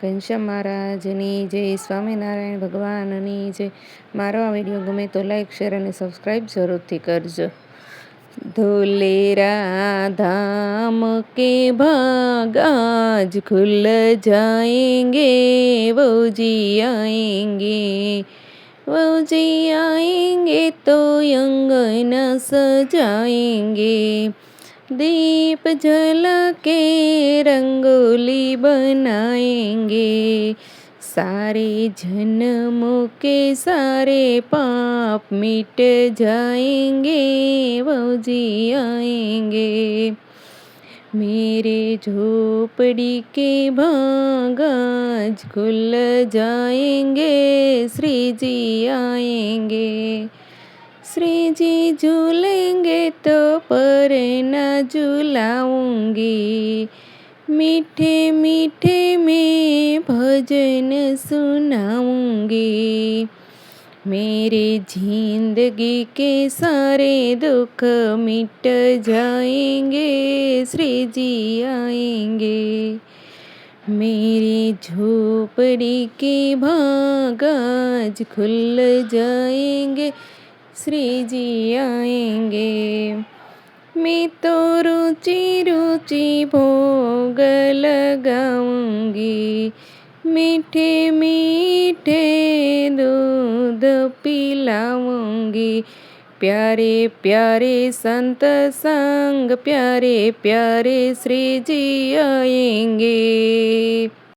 ઘનશ્યામ મહારાજની જય, સ્વામિનારાયણ ભગવાનની જય। મારો આ વિડીયો ગમે તો લાઈક, શેર અને સબસ્ક્રાઈબ જરૂરથી કરજો। धोलेरा धाम के भाग आज खुल जाएंगे, वो जी आएंगे, वो जी आएंगे तो अंगन सजाएंगे, दीप जला के रंगोली बनाएंगे, सारे जन्मों के सारे पाप मिट जाएंगे, वो जी आएंगे, मेरे झोपड़ी के भाग आज खुल जाएंगे, श्री जी आएंगे, श्री जी झूलेंगे तो पर न झूलाऊंगी, मीठे मीठे में भजन सुनाऊंगी, मेरी जिंदगी के सारे दुख मिट जाएंगे, श्री जी आएंगे, मेरी झोपड़ी के भाग आज खुल जाएंगे, श्री जी आएंगे, मैं तो रुचि रुचि भोग लगाऊंगी, मीठे मीठे दूध पिलाऊंगी, प्यारे प्यारे संत संग, प्यारे प्यारे श्री जी आएंगे।